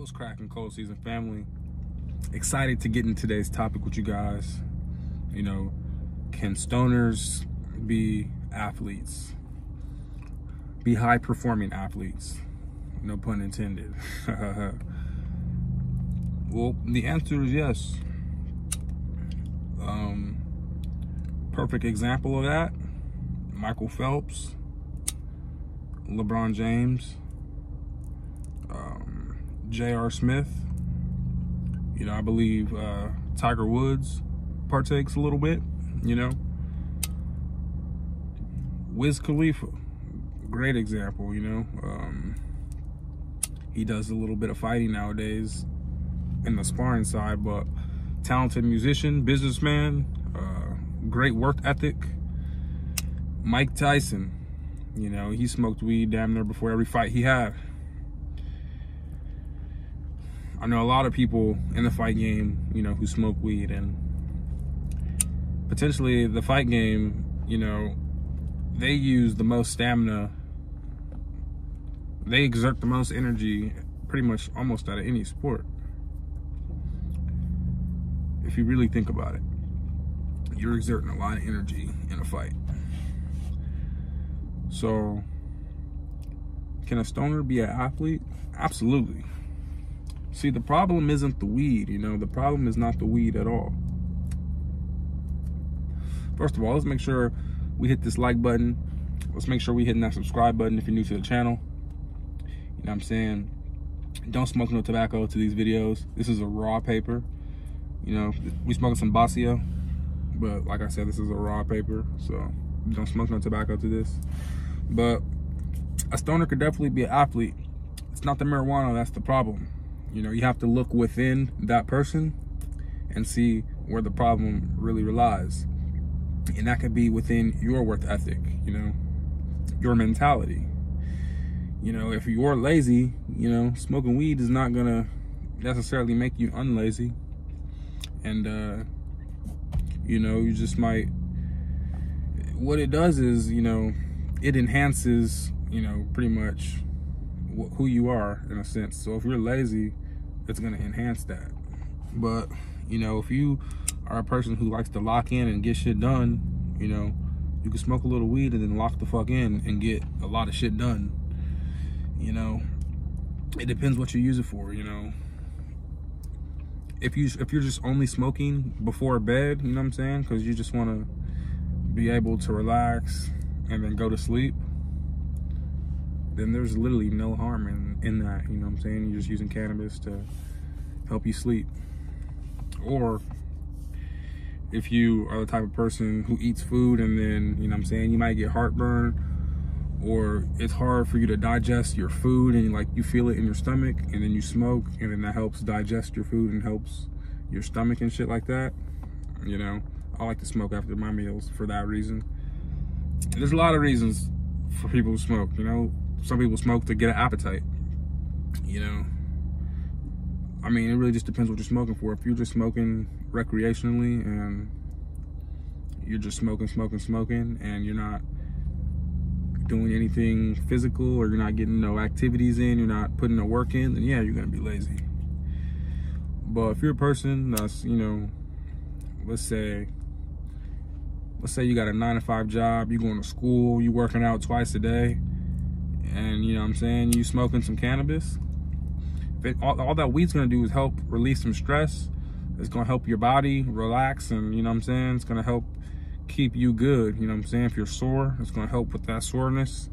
What's cracking, Cold Season family? Excited to get into today's topic with you guys. You know, can stoners be athletes? Be high-performing athletes? No pun intended. Well, the answer is yes. Perfect example of that, Michael Phelps, LeBron James, J.R. Smith. You know, I believe Tiger Woods partakes a little bit, you know. Wiz Khalifa, great example, you know. He does a little bit of fighting nowadays in the sparring side, but talented musician, businessman, great work ethic. Mike Tyson, you know, he smoked weed damn near before every fight he had. I know a lot of people in the fight game, you know, who smoke weed, and potentially the fight game, you know, they use the most stamina. They exert the most energy pretty much almost out of any sport. If you really think about it, you're exerting a lot of energy in a fight. So, can a stoner be an athlete? Absolutely. See, the problem isn't the weed, you know, the problem is not the weed at all. First of all, let's make sure we hit this like button. Let's make sure we hitting that subscribe button if you're new to the channel. You know what I'm saying? Don't smoke no tobacco to these videos. This is a raw paper. You know, we smoking some Basio, but like I said, this is a raw paper, so don't smoke no tobacco to this. But a stoner could definitely be an athlete. It's not the marijuana that's the problem. You know, you have to look within that person and see where the problem really relies. And that could be within your work ethic, you know, your mentality. You know, if you're lazy, you know, smoking weed is not gonna necessarily make you unlazy. And, you know, you just might, what it does is, you know, it enhances, you know, pretty much who you are in a sense. So if you're lazy, it's going to enhance that. But, you know, if you are a person who likes to lock in and get shit done, you know, you can smoke a little weed and then lock the fuck in and get a lot of shit done. You know, it depends what you use it for, you know. If you're just only smoking before bed, you know what I'm saying, because you just want to be able to relax and then go to sleep, then there's literally no harm in that, you know what I'm saying? You're just using cannabis to help you sleep. Or if you are the type of person who eats food and then, you know what I'm saying, you might get heartburn, or it's hard for you to digest your food and like you feel it in your stomach, and then you smoke and then that helps digest your food and helps your stomach and shit like that. You know, I like to smoke after my meals for that reason. And there's a lot of reasons for people who smoke, you know. Some people smoke to get an appetite, you know. I mean, it really just depends what you're smoking for. If you're just smoking recreationally and you're just smoking, and you're not doing anything physical, or you're not getting no activities in, you're not putting no work in, then yeah, you're gonna be lazy. But if you're a person that's, you know, let's say you got a 9-to-5 job, you going to school, you working out twice a day, and you know what I'm saying, you smoking some cannabis, all that weed's gonna do is help release some stress. It's gonna help your body relax, and you know what I'm saying, it's gonna help keep you good, you know what I'm saying. If you're sore, it's gonna help with that soreness.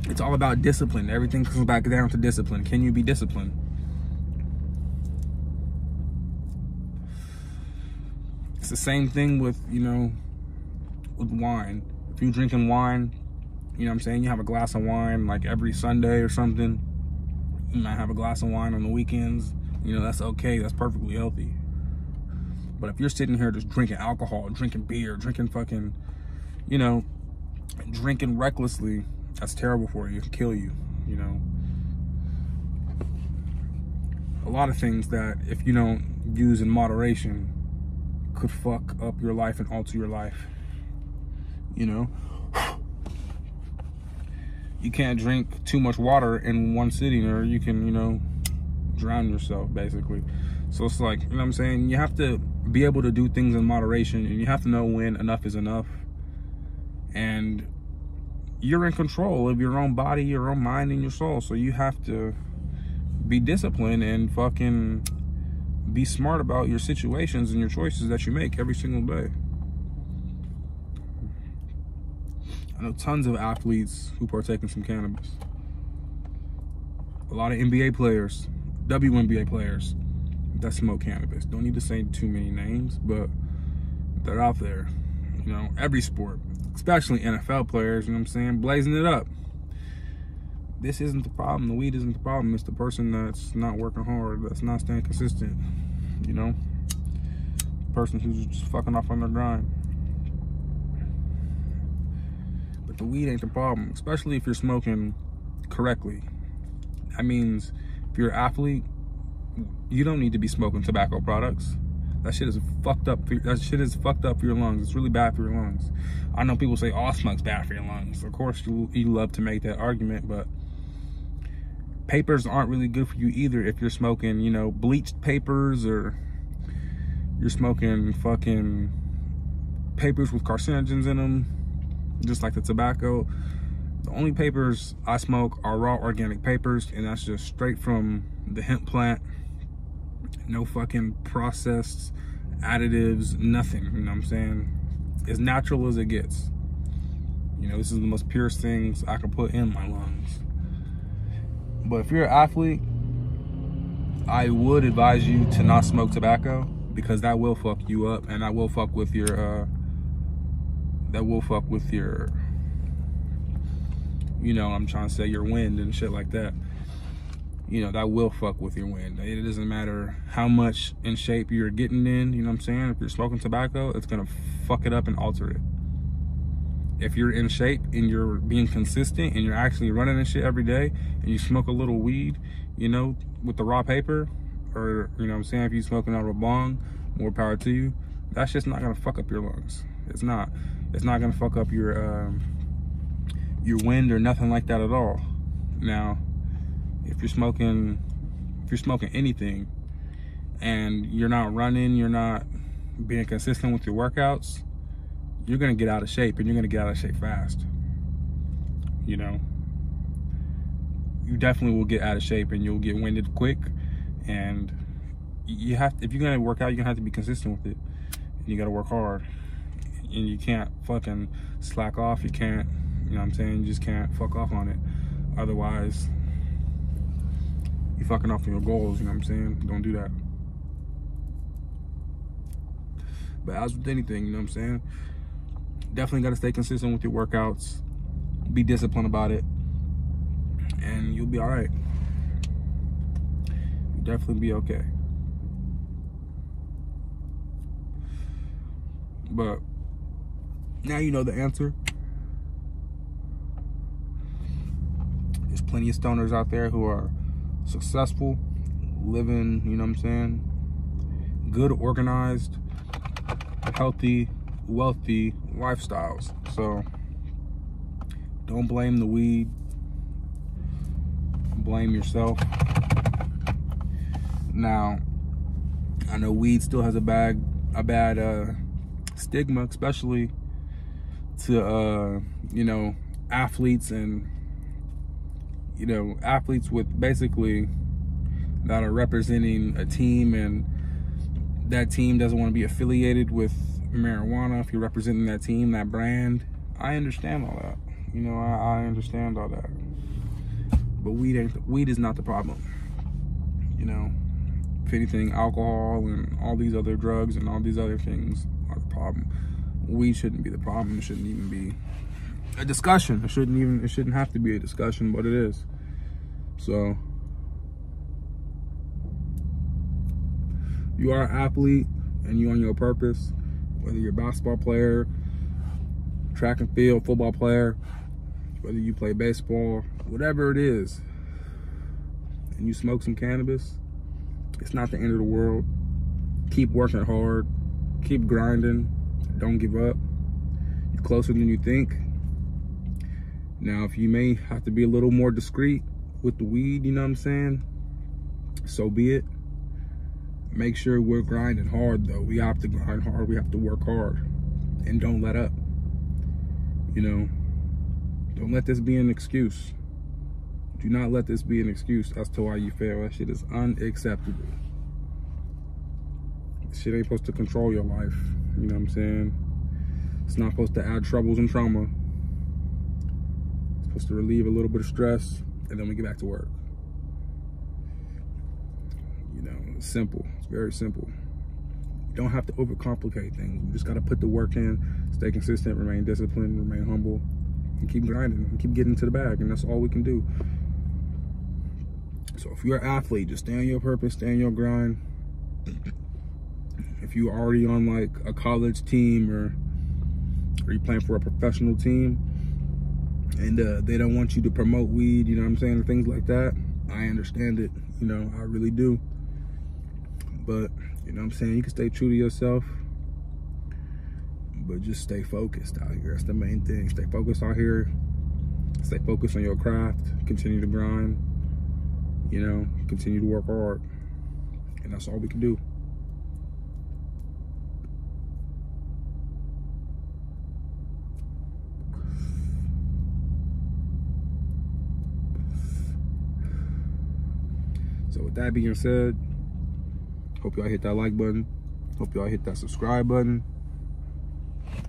It's all about discipline. Everything comes back down to discipline. Can you be disciplined? It's the same thing with, you know, with wine. If you're drinking wine, you know what I'm saying, you have a glass of wine like every Sunday or something. You might have a glass of wine on the weekends. You know, that's okay. That's perfectly healthy. But if you're sitting here just drinking alcohol, drinking beer, drinking fucking, you know, drinking recklessly, that's terrible for you. It can kill you, you know. A lot of things that if you don't use in moderation could fuck up your life and alter your life, you know. you can't drink too much water in one sitting, or you can, you know, drown yourself, basically. So it's like, you know what I'm saying? You have to be able to do things in moderation, and you have to know when enough is enough. And you're in control of your own body, your own mind, and your soul. So you have to be disciplined and fucking be smart about your situations and your choices that you make every single day. I know tons of athletes who partake in some cannabis. A lot of NBA players, WNBA players that smoke cannabis. Don't need to say too many names, but they're out there. You know, every sport, especially NFL players, you know what I'm saying, blazing it up. This isn't the problem. The weed isn't the problem. It's the person that's not working hard, that's not staying consistent, you know? The person who's just fucking off on their grind. But the weed ain't the problem, especially if you're smoking correctly. That means if you're an athlete, you don't need to be smoking tobacco products. That shit is fucked up. That shit is fucked up for your lungs. It's really bad for your lungs. I know people say all smoke's bad for your lungs. Of course, you love to make that argument, but papers aren't really good for you either if you're smoking, you know, bleached papers, or you're smoking fucking papers with carcinogens in them, just like the tobacco. The only papers I smoke are raw organic papers, and that's just straight from the hemp plant. No fucking processed additives, nothing, you know what I'm saying? As natural as it gets. You know, this is the most purest things I can put in my lungs. But if you're an athlete, I would advise you to not smoke tobacco, because that will fuck you up, and that will fuck with your, you know, I'm trying to say your wind and shit like that. You know, that will fuck with your wind. It doesn't matter how much in shape you're getting in, you know what I'm saying? If you're smoking tobacco, it's gonna fuck it up and alter it. If you're in shape and you're being consistent and you're actually running this shit every day, and you smoke a little weed, you know, with the raw paper, or, you know what I'm saying, if you're smoking out of a bong, more power to you. That's just not gonna fuck up your lungs. It's not gonna fuck up your wind or nothing like that at all. Now, if you're smoking anything and you're not running, you're not being consistent with your workouts, you're gonna get out of shape, and you're gonna get out of shape fast. You know, you definitely will get out of shape, and you'll get winded quick. And you have to, if you're gonna work out, you're gonna have to be consistent with it. You gotta work hard, and you can't fucking slack off. You can't, you know what I'm saying, you just can't fuck off on it. Otherwise, you're fucking off on your goals, you know what I'm saying? Don't do that. But as with anything, you know what I'm saying, definitely got to stay consistent with your workouts, be disciplined about it, and you'll be all right. You'll definitely be okay. But now you know the answer. There's plenty of stoners out there who are successful, living, you know what I'm saying, good, organized, healthy, wealthy lifestyles. So don't blame the weed, blame yourself. Now, I know weed still has a bad stigma, especially to you know, athletes, and you know, athletes with basically that are representing a team, and that team doesn't want to be affiliated with marijuana. If you're representing that team, that brand, I understand all that. You know, I understand all that. But weed is not the problem. You know, if anything, alcohol and all these other drugs and all these other things are the problem. Weed shouldn't be the problem. It shouldn't even be a discussion. It shouldn't have to be a discussion, but it is. So you are an athlete and you're on your purpose, whether you're a basketball player, track and field, football player, whether you play baseball, whatever it is, and you smoke some cannabis, it's not the end of the world. Keep working hard, keep grinding, don't give up. You're closer than you think. Now, if you may have to be a little more discreet with the weed, you know what I'm saying? So be it. Make sure we're grinding hard, though. We have to grind hard. We have to work hard. And don't let up. You know, don't let this be an excuse. Do not let this be an excuse as to why you fail. That shit is unacceptable. This shit ain't supposed to control your life. You know what I'm saying? It's not supposed to add troubles and trauma. It's supposed to relieve a little bit of stress, and then we get back to work. You know, it's simple. It's very simple. You don't have to overcomplicate things. You just got to put the work in, stay consistent, remain disciplined, remain humble, and keep grinding and keep getting to the bag. And that's all we can do. So if you're an athlete, just stay on your purpose, stay on your grind. If you're already on like a college team or you're playing for a professional team and they don't want you to promote weed, you know what I'm saying, or things like that, I understand it. You know, I really do. But, you know what I'm saying, you can stay true to yourself, but just stay focused out here. That's the main thing. Stay focused out here. Stay focused on your craft. Continue to grind. You know, continue to work hard. And that's all we can do. So with that being said, hope y'all hit that like button. Hope y'all hit that subscribe button.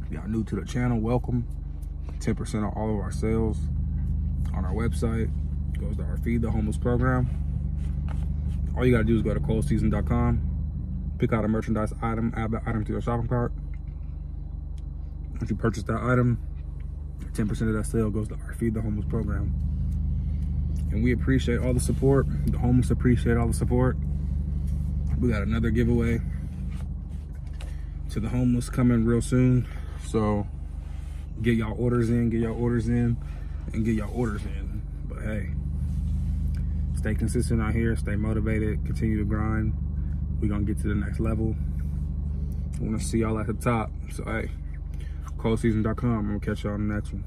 If y'all new to the channel, welcome. 10% of all of our sales on our website goes to our Feed the Homeless program. All you gotta do is go to coldseason.com, pick out a merchandise item, add that item to your shopping cart. Once you purchase that item, 10% of that sale goes to our Feed the Homeless program. And we appreciate all the support. The homeless appreciate all the support. We got another giveaway to the homeless coming real soon. So get y'all orders in, and get y'all orders in. But hey, stay consistent out here, stay motivated, continue to grind. We're gonna get to the next level. I wanna see y'all at the top. So hey, coldseason.com. I'm gonna catch y'all on the next one.